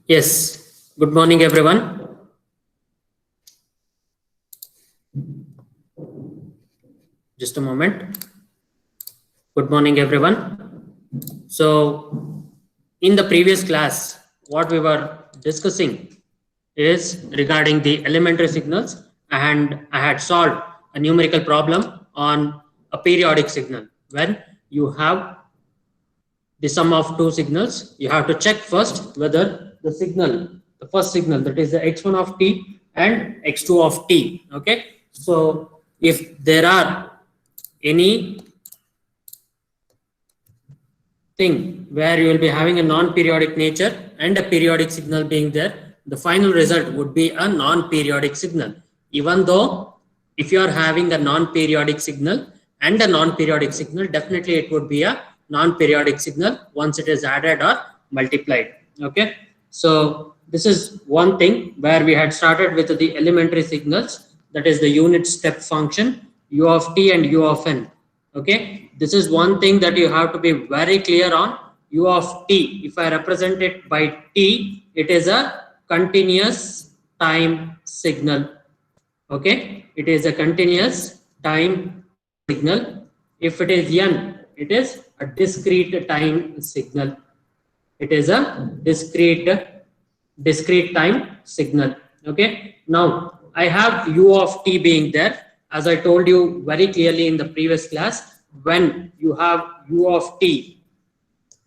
Yes, good morning, everyone. Just a moment. Good morning, everyone. So, in the previous class, what we were discussing is regarding the elementary signals, and I had solved a numerical problem on a periodic signal. When you have the sum of two signals, you have to check first whether the first signal, that is the x1 of t and x2 of t. Okay, so if there are any thing where you will be having a non-periodic nature and a periodic signal being there, the final result would be a non-periodic signal. Even though if you are having a non-periodic signal and a non-periodic signal, definitely it would be a non-periodic signal once it is added or multiplied. Okay, so this is one thing where we had started with the elementary signals, that is the unit step function u of t and u of n. Okay, this is one thing that you have to be very clear on. U of t, if I represent it by t, it is a continuous time signal. Okay, it is a continuous time signal. If it is n, it is a discrete time signal. It is a discrete time signal. Okay, now I have u of t being there. As I told you very clearly in the previous class, when you have u of t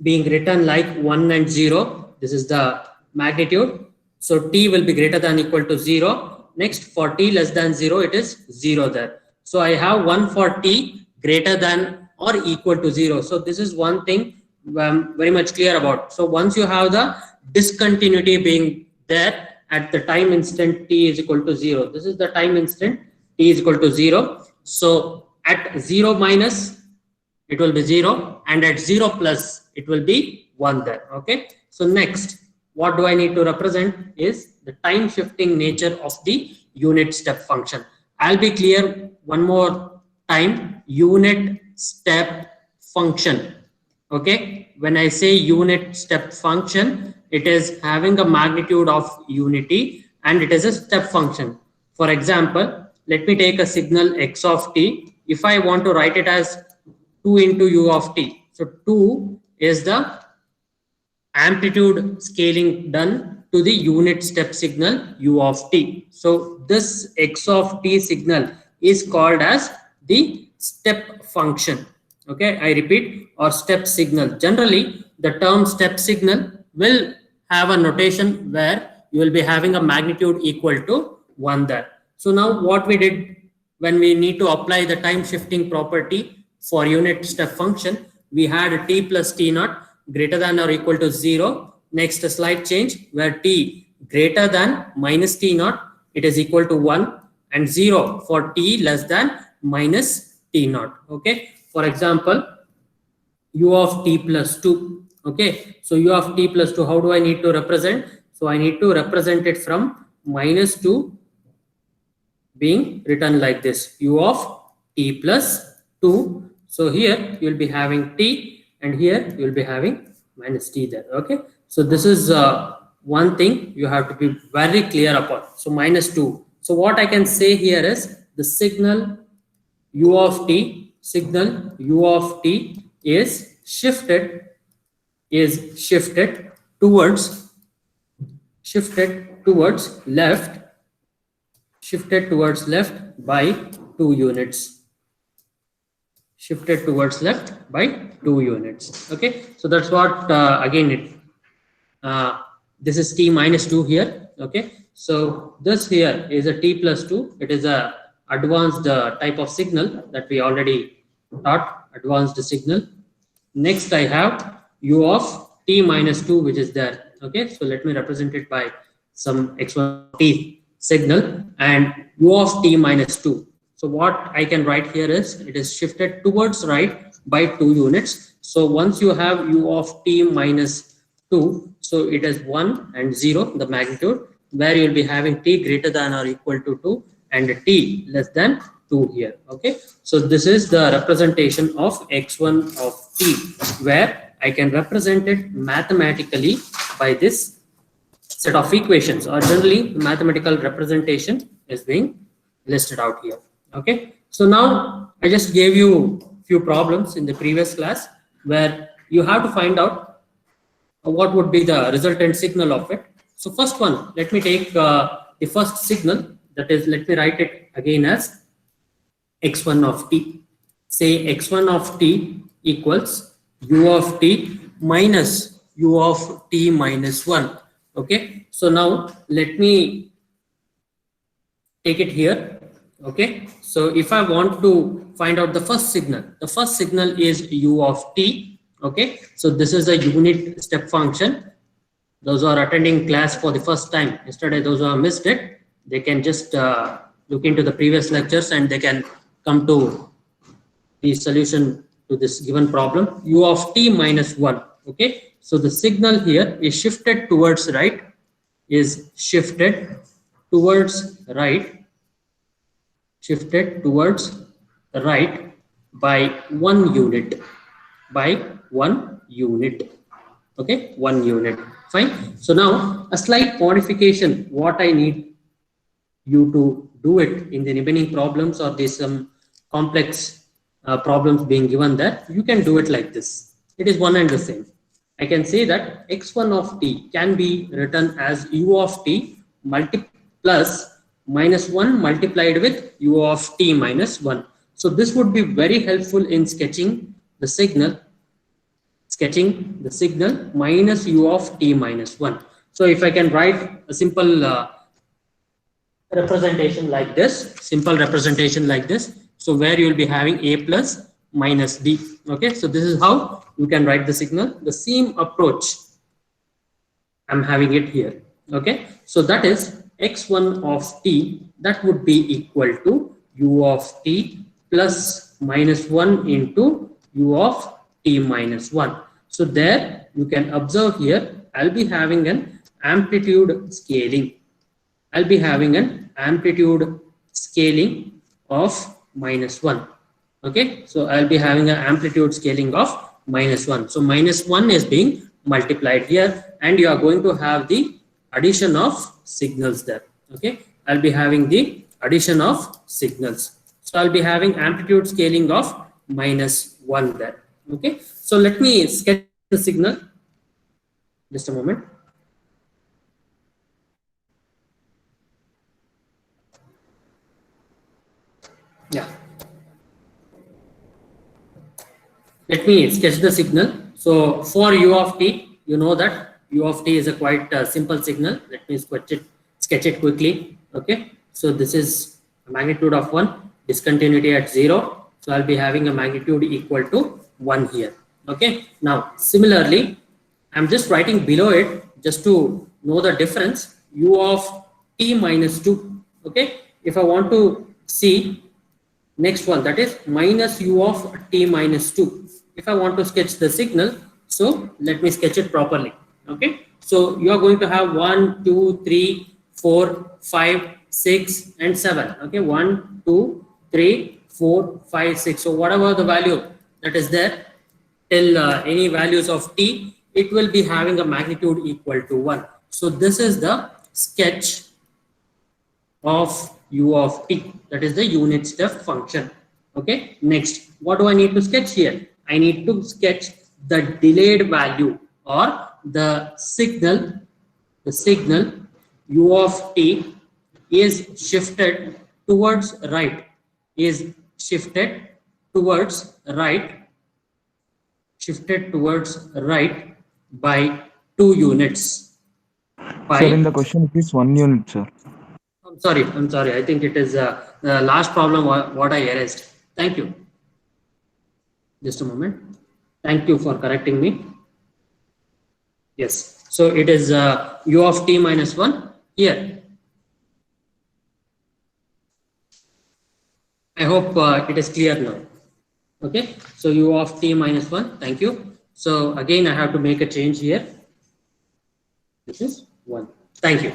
being written like 1 and 0, this is the magnitude. So t will be greater than equal to 0. Next, for t less than 0, it is 0 there. So I have 1 for t greater than or equal to 0. So this is one thing I'm very much clear about. So once you have the discontinuity being there at the time instant t is equal to 0, this is the time instant t is equal to 0. So at 0 minus, it will be 0, and at 0 plus, it will be 1 there. Okay, so next, what do I need to represent is the time shifting nature of the unit step function. I'll be clear one more time. Unit step function. Okay, when I say unit step function, it is having a magnitude of unity and it is a step function. For example, let me take a signal x of t. If I want to write it as 2 into u of t, so 2 is the amplitude scaling done to the unit step signal u of t. So this x of t signal is called as the step function. Okay, I repeat, or step signal. Generally, the term step signal will have a notation where you will be having a magnitude equal to 1 there. So now what we did when we need to apply the time shifting property for unit step function, we had t plus t naught greater than or equal to 0. Next, a slight change where t greater than minus t naught, it is equal to 1, and 0 for t less than minus t naught. Okay, for example, u of t plus 2. Okay, so u of t plus 2, how do I need to represent? So I need to represent it from minus 2 being written like this, u of t plus 2. So here you will be having t, and here you will be having minus t there. Okay, so this is one thing you have to be very clear upon. So minus 2. So what I can say here is the signal u of t is shifted towards left by 2 units. Shifted towards left by 2 units. Okay, so that's what again this is t minus 2 here. Okay, so this here is a t plus 2. It is a advanced type of signal that we already taught, advanced signal. Next, I have u of t minus 2, which is there. Okay, so let me represent it by some x1 t signal, and u of t minus 2. So what I can write here is it is shifted towards right by 2 units. So once you have u of t minus 2, so it is 1 and 0, the magnitude, where you will be having t greater than or equal to 2 and t less than 2 here. Okay, so this is the representation of x1 of t, where I can represent it mathematically by this set of equations, or generally mathematical representation is being listed out here. Okay, so now I just gave you few problems in the previous class where you have to find out what would be the resultant signal of it. So first one, let me take the first signal, that is, let me write it again as x1 of t. Say x1 of t equals u of t minus u of t minus 1. Okay, so now let me take it here. Okay, so if I want to find out the first signal is u of t. Okay, so this is a unit step function. Those who are attending class for the first time yesterday, those who have missed it, they can just look into the previous lectures and they can come to the solution to this given problem, u of t minus 1. Okay, so the signal here is shifted towards right, shifted towards right by 1 unit, okay, 1 unit. Fine. So now a slight modification, what I need you to do it in the remaining problems, or there's some complex problems being given there, you can do it like this. It is one and the same. I can say that x1 of t can be written as u of t plus minus 1 multiplied with u of t minus 1. So this would be very helpful in sketching the signal minus u of t minus 1. So if I can write a simple representation like this, so where you will be having a plus minus b. Okay, so this is how you can write the signal. The same approach I'm having it here. Okay, so that is x1 of t, that would be equal to u of t plus minus 1 into u of t minus 1. So there you can observe here, I'll be having an amplitude scaling. Of minus 1. Okay, so I'll be having an amplitude scaling of minus 1. So minus 1 is being multiplied here, and you are going to have the addition of signals there. Okay, I'll be having the addition of signals. So I'll be having amplitude scaling of minus 1 there. Okay, so let me sketch the signal. Just a moment. Yeah. Let me sketch the signal. So for u of t, you know that u of t is a quite simple signal. Let me sketch it quickly. Okay. So this is a magnitude of 1, discontinuity at 0. So I'll be having a magnitude equal to 1 here. Okay. Now, similarly, I'm just writing below it just to know the difference, u of t minus 2. Okay. If I want to see next one, that is minus u of t minus 2. If I want to sketch the signal, so let me sketch it properly. Okay, so you are going to have 1, 2, 3, 4, 5, 6, and 7. Okay, 1, 2, 3, 4, 5, 6. So whatever the value that is there till any values of t, it will be having a magnitude equal to 1. So this is the sketch of u of t, that is the unit step function. Okay, next, what do I need to sketch here? I need to sketch the delayed value, or the signal u of t is shifted towards right, by 2 units. Sir, in the question it is 1 unit, sir. I'm sorry. I think it is the last problem what I erased. Thank you. Just a moment. Thank you for correcting me. Yes. So it is u of t minus 1 here. I hope it is clear now. Okay. So u of t minus 1. Thank you. So again, I have to make a change here. This is 1. Thank you.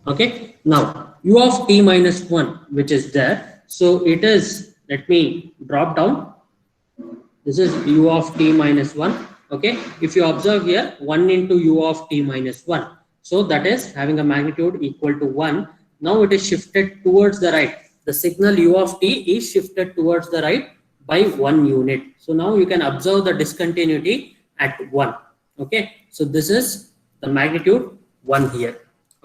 Okay. Now u of t minus 1, which is there. So it is, let me drop down. This is u of t minus 1. Okay. If you observe here, 1 into u of t minus 1. So that is having a magnitude equal to 1. Now it is shifted towards the right. The signal u of t is shifted towards the right by 1 unit. So now you can observe the discontinuity at 1. Okay, so this is the magnitude 1 here.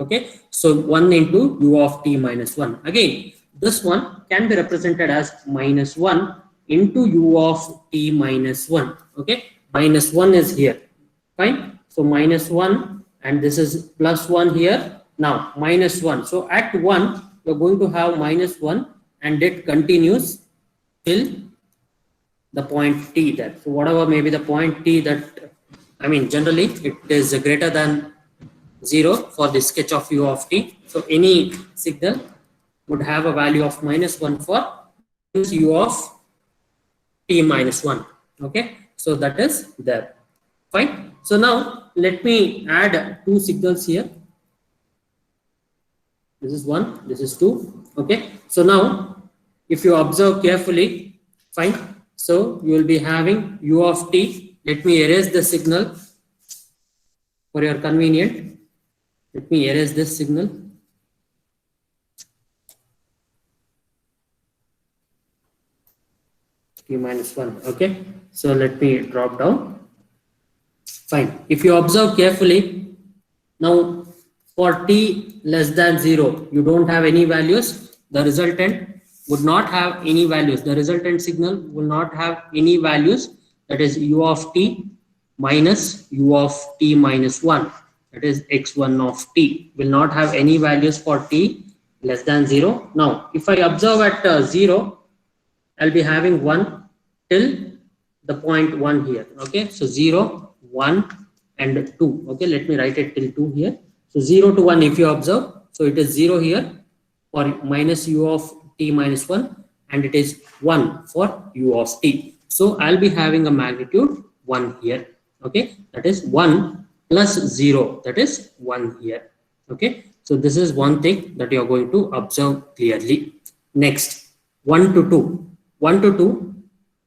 Okay, so 1 into u of t minus 1. Again, this one can be represented as minus 1 into u of t minus 1. Okay, minus 1 is here. Fine. So minus 1 and this is plus 1 here. Now minus 1. So at 1 you're going to have minus 1 and it continues till the point t there. So whatever may be the point t that, I mean generally it is greater than 0 for the sketch of u of t. So any signal would have a value of minus 1 for u of t minus 1. Okay, so that is there. Fine. So now let me add two signals here. This is 1, this is 2. Okay, so now if you observe carefully, fine, so you will be having u of t. Let me erase the signal for your convenient. Let me erase this signal. T minus 1. Okay, so let me drop down. Fine. If you observe carefully, now for t less than 0, you don't have any values. The resultant would not have any values. The resultant signal will not have any values. That is u of t minus u of t minus 1. That is x1 of t will not have any values for t less than 0. Now, if I observe at 0, I'll be having 1 till the point 1 here. Okay, so 0, 1 and 2. Okay, let me write it till 2 here. So 0 to 1 if you observe, so it is 0 here for minus u of t minus 1 and it is 1 for u of t. So I'll be having a magnitude 1 here. Okay, that is 1 plus 0, that is 1 here. Okay, so this is one thing that you are going to observe clearly. Next, 1 to 2. 1 to 2,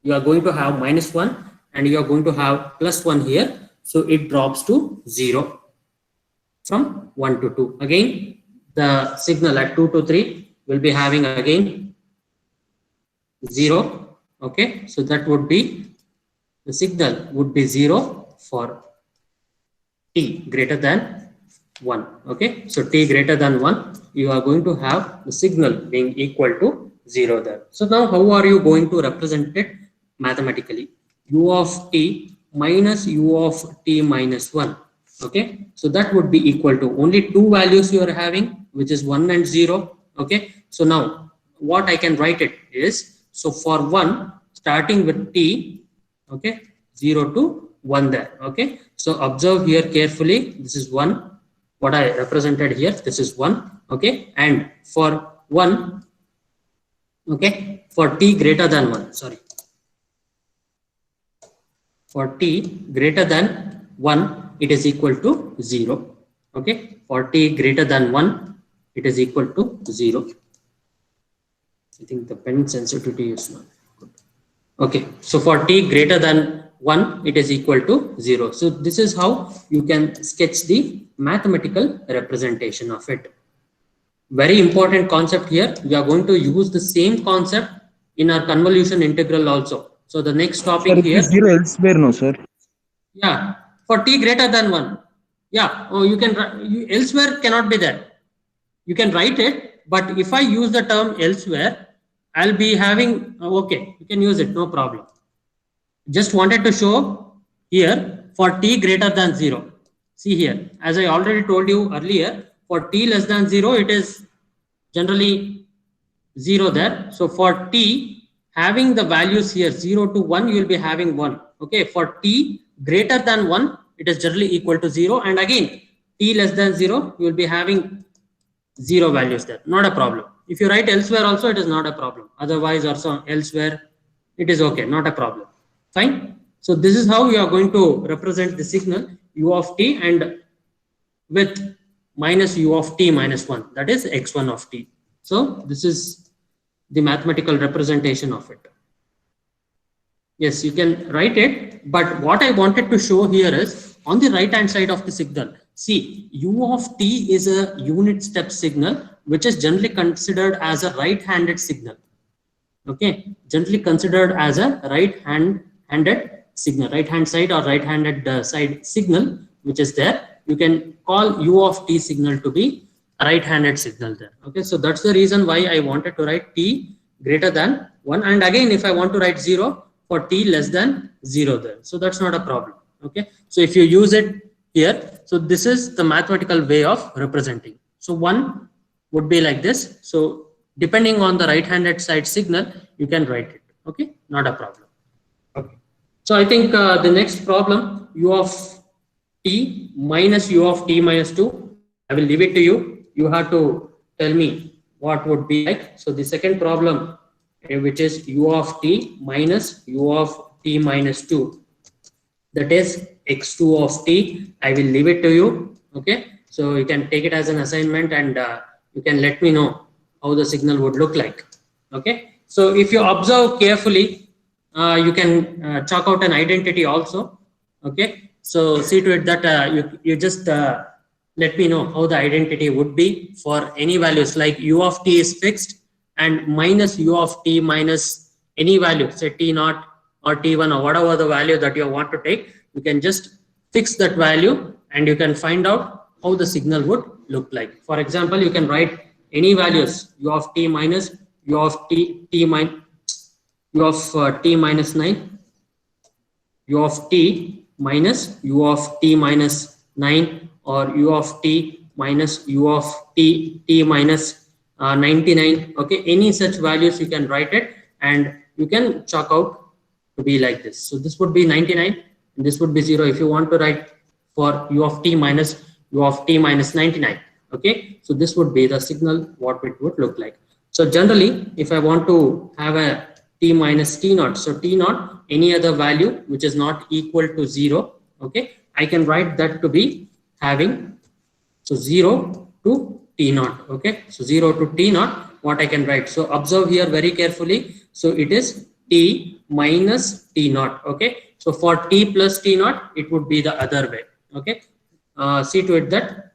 you are going to have minus 1 and you are going to have plus 1 here. So it drops to 0 from 1 to 2. Again, the signal at 2 to 3 will be having again 0. Okay, so that would be, the signal would be 0 for t greater than 1. Okay, so t greater than 1, you are going to have the signal being equal to 0 there. So now how are you going to represent it mathematically? U of t minus u of t minus 1. Okay, so that would be equal to only two values you are having, which is 1 and 0. Okay, so now what I can write it is, so for 1 starting with t, okay, 0 to 1 there. Okay, so observe here carefully, this is 1, what I represented here, this is 1. Okay, and for 1, okay, for t greater than 1, sorry, for t greater than 1, it is equal to 0. Okay, for t greater than 1, it is equal to 0. I think the pen sensitivity is not good. Okay, so for t greater than 1, it is equal to 0. So this is how you can sketch the mathematical representation of it. Very important concept here. We are going to use the same concept in our convolution integral also. So the next topic Sir, here. 0 elsewhere, no, sir. Yeah, for t greater than 1. Yeah, oh, you can, elsewhere cannot be there. You can write it, but if I use the term elsewhere, I'll be having, okay, you can use it, no problem. Just wanted to show here for t greater than 0. See here, as I already told you earlier, for t less than 0, it is generally 0 there. So for t having the values here 0 to 1, you will be having 1. Okay, for t greater than 1, it is generally equal to 0. And again, t less than 0, you will be having 0 values there. Not a problem. If you write elsewhere also, it is not a problem. Otherwise also elsewhere, it is okay, not a problem. Fine. So this is how you are going to represent the signal u of t and with minus u of t minus 1, that is x1 of t. So this is the mathematical representation of it. Yes, you can write it, but what I wanted to show here is on the right hand side of the signal. See, u of t is a unit step signal, which is generally considered as a right-handed signal. Okay, generally considered as a right-handed signal, right-hand side or right-handed side signal, which is there. You can call u of t signal to be a right-handed signal there. Okay, so that's the reason why I wanted to write t greater than 1. And again, if I want to write 0 for t less than 0 there, so that's not a problem. Okay, so if you use it here, so this is the mathematical way of representing. So 1 would be like this. So depending on the right-handed side signal, you can write it. Okay, not a problem. Okay, so I think the next problem, u of t minus u of t minus 2, I will leave it to you. You have to tell me what would be like. So the second problem, which is u of t minus u of t minus 2, that is x2 of t. I will leave it to you. Okay, so you can take it as an assignment, and you can let me know how the signal would look like. Okay, so if you observe carefully, you can chalk out an identity also. Okay, so see to it that you just let me know how the identity would be for any values, like u of t is fixed and minus u of t minus any value, say t0 or t1 or whatever the value that you want to take. You can just fix that value and you can find out how the signal would look like. For example, you can write any values, u of t minus u of t minus u of t minus 9, u of t minus u of t minus 9, or u of t minus u of t minus 99. Okay, any such values you can write it, and you can chalk out to be like this. So this would be 99 and this would be 0 if you want to write for u of t minus u of t minus 99. Okay, so this would be the signal, what it would look like. So generally, if I want to have a t minus t0, so t0, any other value which is not equal to 0, okay, I can write that to be having, so 0 to t0. Okay, so 0 to t0, what I can write. So observe here very carefully. So it is t minus t0. Okay, so for t plus t0, it would be the other way. Okay, see to it that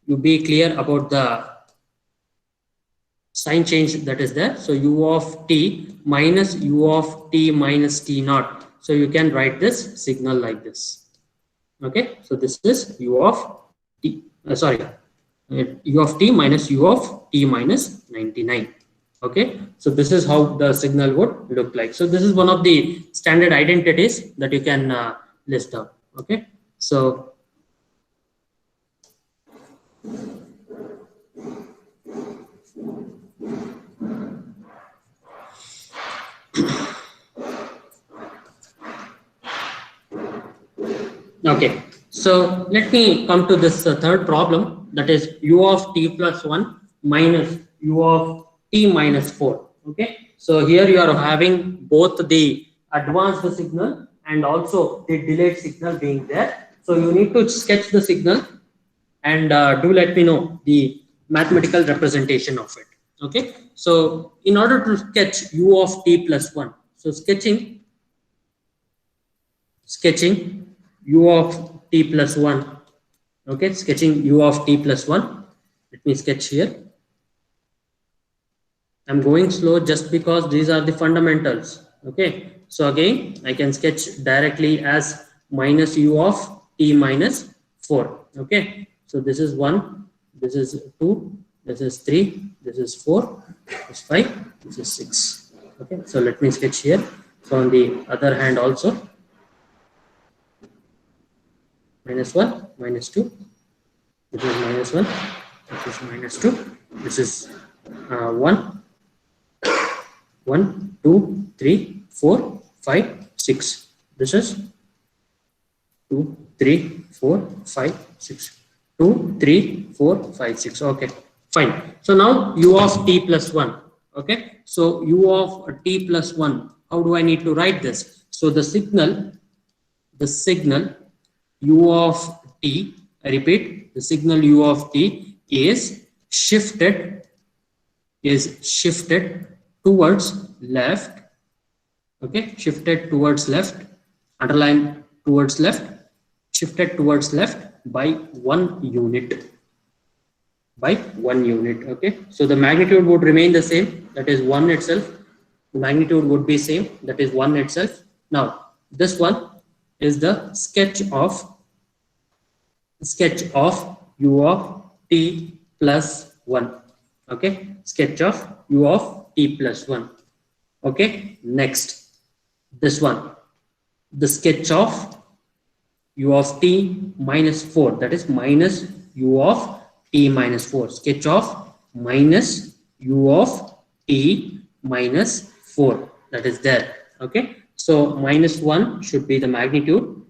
you be clear about the sign change that is there. So u of t minus u of t minus t0. So you can write this signal like this. Okay, so this is u of t, u of t minus u of t minus 99. Okay, so this is how the signal would look like. So this is one of the standard identities that you can list out. Okay, so okay, so let me come to this third problem, that is u of t plus 1 minus u of t minus 4. Okay, so here you are having both the advanced signal and also the delayed signal being there. So you need to sketch the signal and do let me know the mathematical representation of it. Okay, so in order to sketch u of t plus 1, so sketching u of t plus 1. Okay, sketching u of t plus 1. Let me sketch here. I'm going slow just because these are the fundamentals. Okay, so again I can sketch directly as minus u of t minus 4. Okay, so this is 1, this is 2, this is 3, this is 4, this is 5, this is 6. Okay, so let me sketch here. So on the other hand also, minus 1, minus 2, this is minus 1, this is minus 2, this is 1, 1, 2, 3, 4, 5, 6. This is 2, 3, 4, 5, 6. 2, 3, 4, 5, 6. Okay, fine. So now u of t plus 1. Okay, so u of t plus 1. How do I need to write this? So the signal u of t, I repeat, the signal u of t is shifted towards left. Okay, shifted towards left, underline towards left, shifted towards left by 1 unit. By 1 unit. Okay, so the magnitude would remain the same, that is 1 itself. The magnitude would be same, that is 1 itself. Now this one is the sketch of u of t plus 1. Okay, sketch of u of t plus 1. Okay, next this one, the sketch of u of t minus 4, that is minus u of t minus 4. Sketch of minus u of t minus 4, that is there. Okay, so minus 1 should be the magnitude.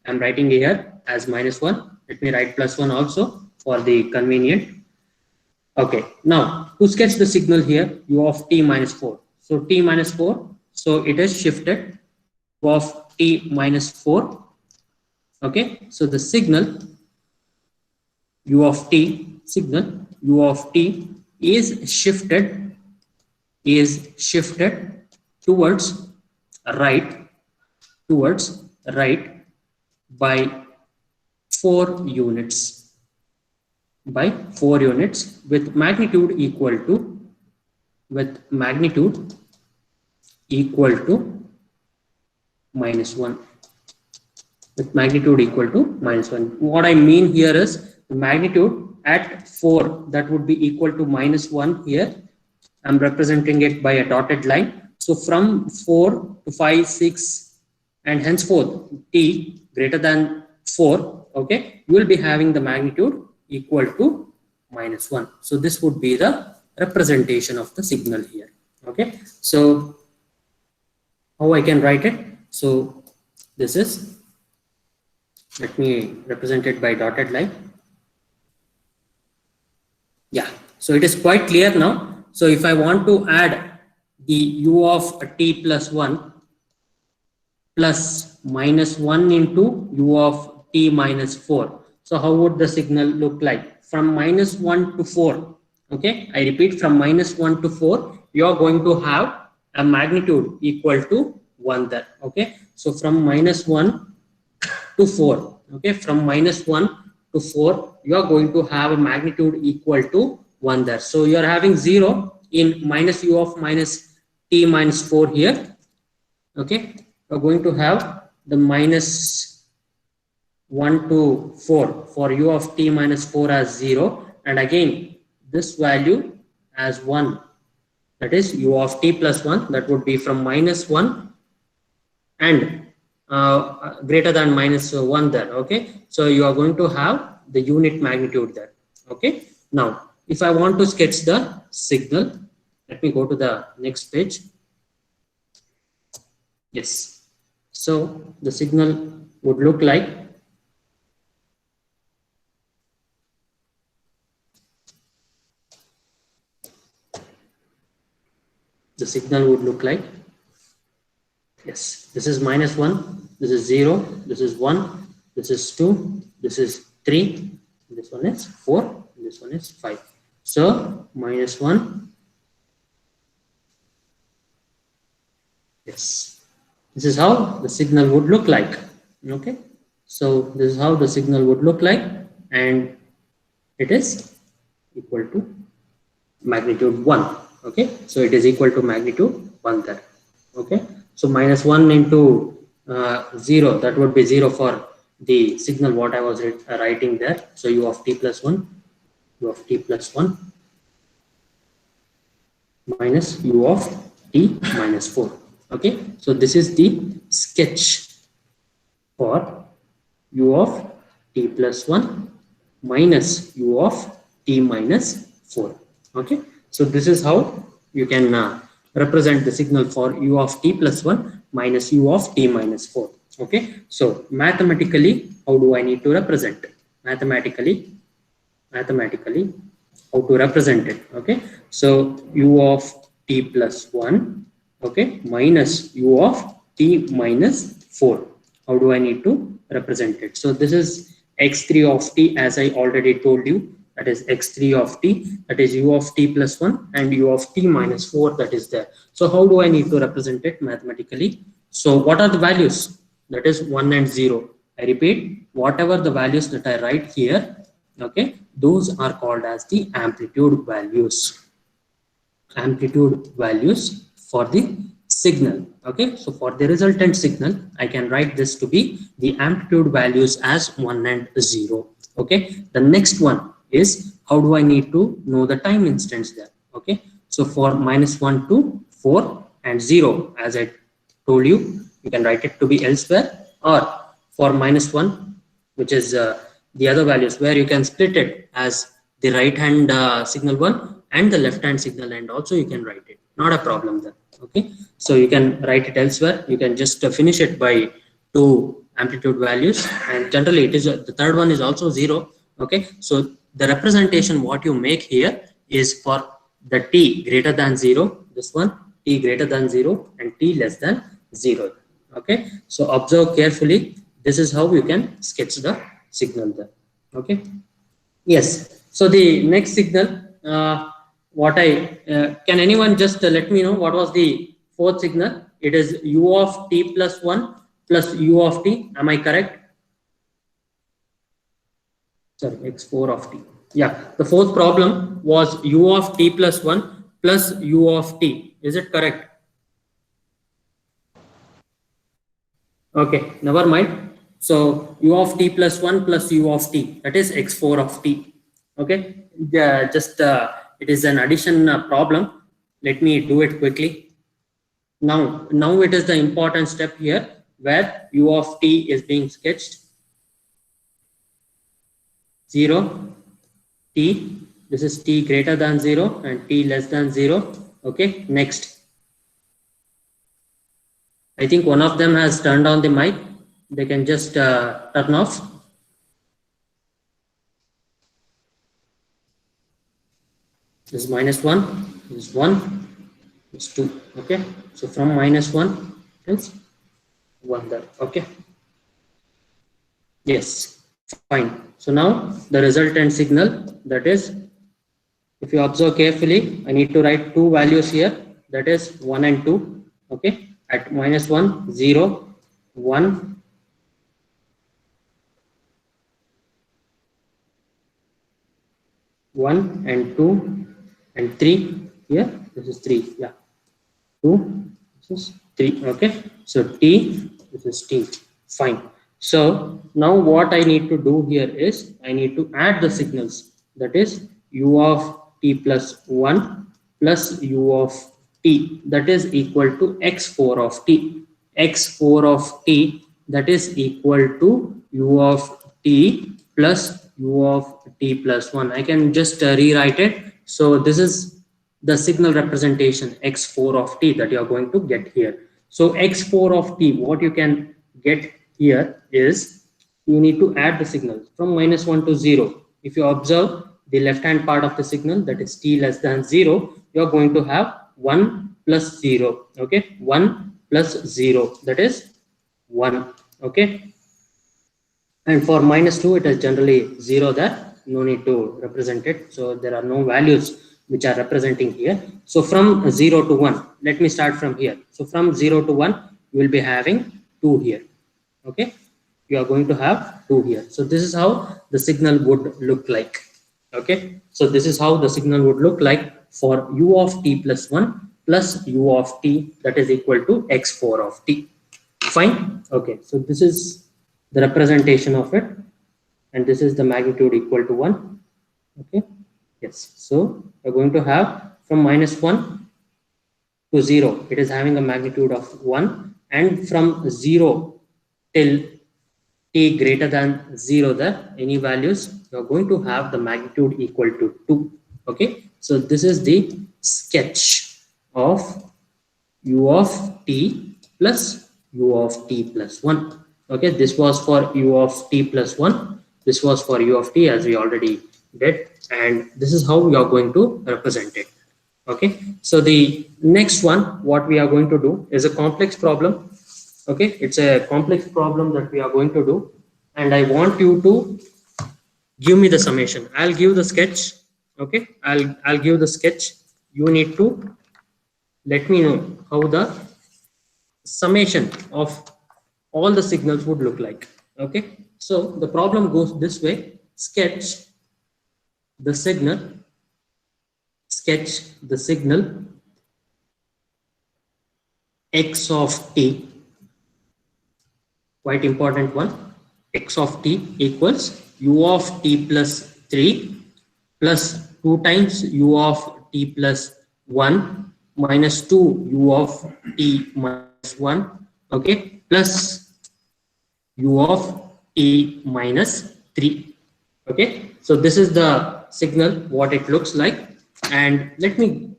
I'm writing here as minus 1. Let me write plus 1 also for the convenient. Okay, now to sketch the signal here, u of t minus 4. So t minus 4, so it is shifted of t minus 4. Okay, so the signal u of t is shifted towards right by 4 units, with magnitude equal to minus 1. With magnitude equal to minus 1. What I mean here is the magnitude at 4, that would be equal to minus 1 here. I'm representing it by a dotted line. So from 4 to 5, 6 and henceforth t greater than 4, okay, you will be having the magnitude equal to minus 1. So this would be the representation of the signal here. Okay, so how I can write it? So this is, let me represent it by dotted line. Yeah, so it is quite clear now. So if I want to add the u of t plus 1 plus minus 1 into u of t minus 4, so how would the signal look like? From minus 1 to 4, okay, I repeat, from minus 1 to 4, you are going to have a magnitude equal to 1 there. Okay, so from minus 1 to 4, okay, from minus 1 to 4, you are going to have a magnitude equal to 1 there. So you are having 0 in minus u of minus t minus 4 here. Okay, you are going to have the minus 1 to 4 for u of t minus 4 as 0, and again this value as 1, that is u of t plus 1, that would be from minus 1 and greater than minus 1 there. Okay, so you are going to have the unit magnitude there. Okay, now if I want to sketch the signal, let me go to the next page. Yes, so the signal would look like yes, this is minus 1, this is 0, this is 1, this is 2, this is 3, this one is 4, this one is 5. So minus 1, yes, this is how the signal would look like. Okay, so this is how the signal would look like, and it is equal to magnitude 1. Okay, so it is equal to magnitude 1 there. Okay, so minus 1 into 0, that would be 0 for the signal what I was writing there. So u of t plus 1 minus u of t minus 4. Okay, so this is the sketch for u of t plus 1 minus u of t minus 4. Okay, so this is how you can represent the signal for u of t plus 1 minus u of t minus 4. Okay, so mathematically, how do I need to represent? Mathematically, how to represent it? Okay, so u of t plus 1, okay, minus u of t minus 4. How do I need to represent it? So this is x3 of t, as I already told you, that is x3 of t, that is u of t plus 1 and u of t minus 4, that is there. So how do I need to represent it mathematically? So what are the values? That is 1 and 0. I repeat, whatever the values that I write here, okay, those are called as the amplitude values. Amplitude values for the signal. Okay, so for the resultant signal, I can write this to be the amplitude values as 1 and 0. Okay, the next one is how do I need to know the time instance there. Okay, so for -1 to 4 and 0, as I told you, you can write it to be elsewhere, or for -1, which is the other values, where you can split it as the right hand signal 1 and the left hand signal, and also you can write it, not a problem there. Okay, so you can write it elsewhere. You can just finish it by 2 amplitude values, and generally it is the third one is also 0. Okay, so the representation what you make here is for the t greater than 0, this one, t greater than 0 and t less than 0. Okay, so observe carefully. This is how you can sketch the signal there. Okay, yes, so the next signal, can anyone just let me know what was the fourth signal? It is u of t plus 1 plus u of t. Am I correct? Sorry, x4 of t. Yeah, the fourth problem was u of t plus 1 plus u of t. Is it correct? Okay, never mind. So u of t plus 1 plus u of t, that is x4 of t. Okay, it is an addition problem. Let me do it quickly. Now it is the important step here where u of t is being sketched. 0, t, this is t greater than 0 and t less than 0. Okay, next. I think one of them has turned on the mic. They can just turn off. This is -1, this is 1, this is 2. Okay, so from -1 is 1 there. Okay, yes, fine. So now the resultant signal, that is, if you observe carefully, I need to write 2 values here, that is 1 and 2. Okay, at -1, 0, 1, 1 and 2 and 3 here. This is 3. Yeah, 2. This is 3. Okay, so t. This is t. Fine. So now what I need to do here is I need to add the signals. That is u of t plus 1 plus u of t. That is equal to x4 of t. X4 of t, that is equal to u of t plus u of t plus 1. I can just rewrite it. So this is the signal representation x4 of t that you are going to get here. So x4 of t, what you can get here is you need to add the signals from -1 to 0. If you observe the left hand part of the signal, that is t less than 0, you are going to have 1 plus 0. Okay, 1 plus 0, that is 1. Okay, and for -2 it is generally 0 there, no need to represent it. So there are no values which are representing here. So from 0 to 1, let me start from here. So from 0 to 1, you will be having 2 here. Okay, you are going to have 2 here. So this is how the signal would look like. Okay, so this is how the signal would look like for u of t plus 1 plus u of t, that is equal to x4 of t. Fine. Okay, so this is the representation of it, and this is the magnitude equal to 1. Okay, yes, so we're going to have from -1 to 0, it is having a magnitude of 1, and from 0 till t greater than 0, there any values, you're going to have the magnitude equal to 2. Okay, so this is the sketch of u of t plus u of t plus 1. Okay, this was for u of t plus 1, this was for u of t, as we already did, and this is how we are going to represent it. Okay, so the next one, what we are going to do is a complex problem. Okay, it's a complex problem that we are going to do, and I want you to give me the summation. I'll give the sketch. Okay, I'll give the sketch. You need to let me know how the summation of all the signals would look like. Okay, so the problem goes this way: sketch the signal, x of t, quite important one, x of t equals u of t plus 3 plus 2 times u of t plus 1 minus 2 u of t minus 1, okay, plus u of t minus 3. Okay, so this is the signal, what it looks like. And let me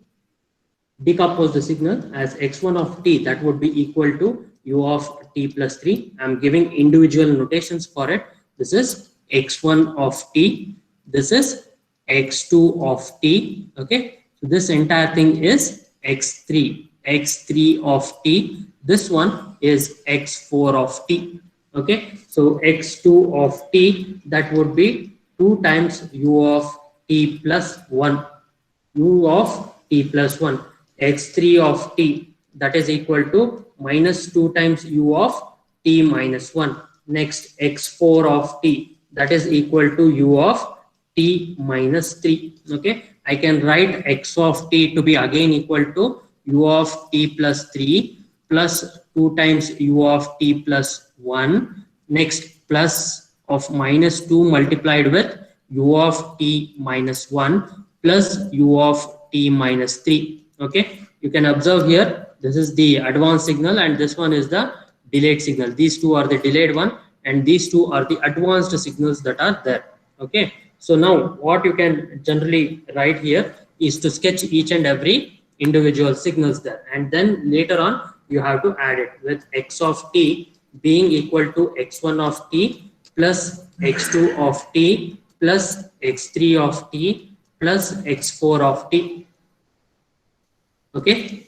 decompose the signal as x1 of t, that would be equal to u of t plus 3. I'm giving individual notations for it. This is x1 of t, this is x2 of t. Okay, so this entire thing is x3 of t. This one is x4 of t. Okay, so x2 of t, that would be 2 times u of t plus 1, u of t plus 1, x3 of t, that is equal to minus 2 times u of t minus 1. Next, x4 of t, that is equal to u of t minus 3. Okay, I can write x of t to be again equal to u of t plus 3 plus 2 times u of t plus 1. Next, plus of minus 2 multiplied with u of t minus 1 plus u of t minus 3. Okay, you can observe here, this is the advanced signal and this one is the delayed signal. These two are the delayed one and these two are the advanced signals that are there. Okay, so now what you can generally write here is to sketch each and every individual signals there, and then later on you have to add it with x of t being equal to x1 of t plus x2 of t plus x3 of t plus x4 of t. Okay,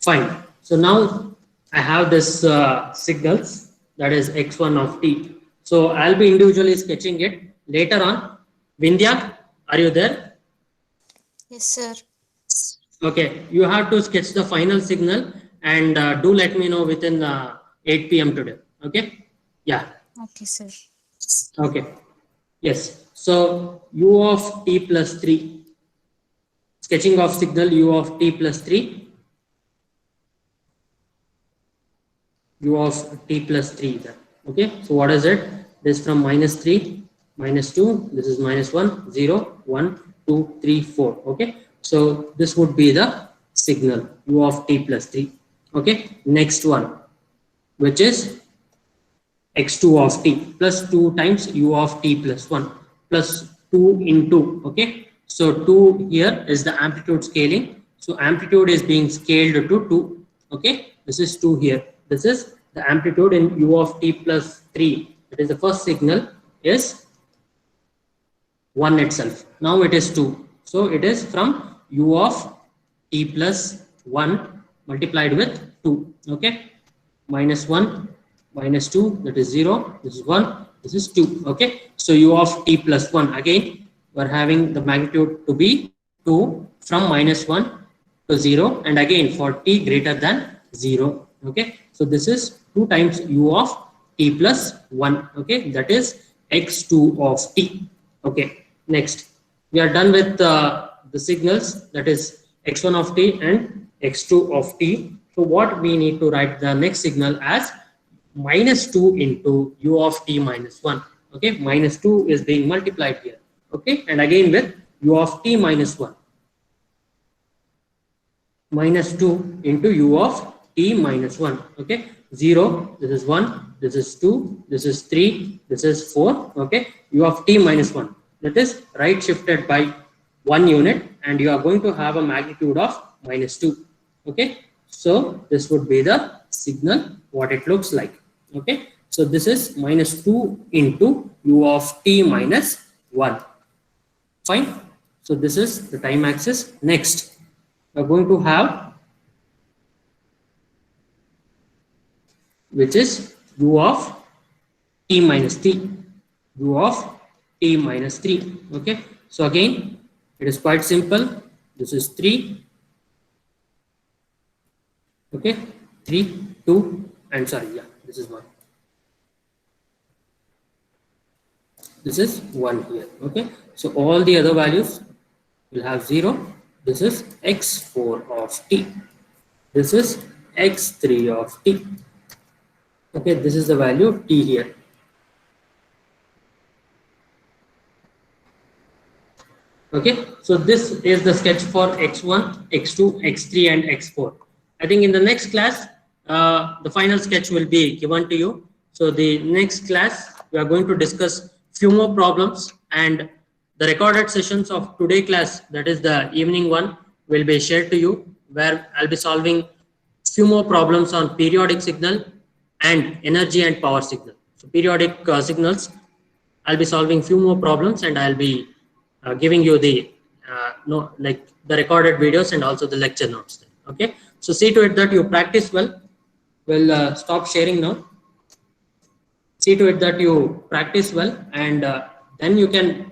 fine. So now I have this signals, that is x1 of t. So I'll be individually sketching it later on. Vindhya, are you there? Yes, sir. Okay, you have to sketch the final signal and do let me know within 8 p.m. today. Okay, yeah. Okay, sir. Okay, yes. So u of t plus 3, sketching of signal u of t plus 3, u of t plus 3 there. Okay, so what is it? This from minus 3, minus 2, this is minus 1, 0, 1, 2, 3, 4. Okay, so this would be the signal u of t plus 3. Okay, next one, which is x2 of t plus 2 times u of t plus 1 plus 2 into, okay, so 2 here is the amplitude scaling, so amplitude is being scaled to 2. Okay, this is 2 here, this is the amplitude in u of t plus 3, that is the first signal is 1 itself, now it is 2, so it is from u of t plus 1 multiplied with 2. Okay, minus 1 minus 2, that is 0, this is 1, this is 2. Okay, so u of t plus 1, again we're having the magnitude to be 2 from minus 1 to 0, and again for t greater than 0. Okay, so this is 2 times u of t plus 1. Okay, that is x2 of t. Okay, next we are done with the signals, that is x1 of t and x2 of t. So what we need to write the next signal as minus 2 into u of t minus 1. Okay, minus 2 is being multiplied here. Okay, and again with u of t minus 1. Minus 2 into u of t minus 1. Okay, 0, this is 1, this is 2, this is 3, this is 4. Okay, u of t minus 1. That is right shifted by 1 unit and you are going to have a magnitude of minus 2. Okay, so this would be the signal, what it looks like. Okay, so this is minus 2 into u of t minus 1. Fine, so this is the time axis. Next, we are going to have, which is u of t minus 3, u of t minus 3. Okay, so again it is quite simple, this is 3. Okay, 3, 2, and sorry, yeah, this is 1. This is 1 here. Okay, so all the other values will have 0. This is x4 of t. This is x3 of t. Okay, this is the value of t here. Okay, so this is the sketch for x1, x2, x3 and x4. I think in the next class, the final sketch will be given to you. So the next class, we are going to discuss few more problems, and the recorded sessions of today class, that is the evening one, will be shared to you, where I'll be solving few more problems on periodic signal and energy and power signal. So periodic signals, I'll be solving few more problems, and I'll be giving you the like the recorded videos and also the lecture notes. Okay, so see to it that you practice well. We'll stop sharing now. See to it that you practice well, and then you can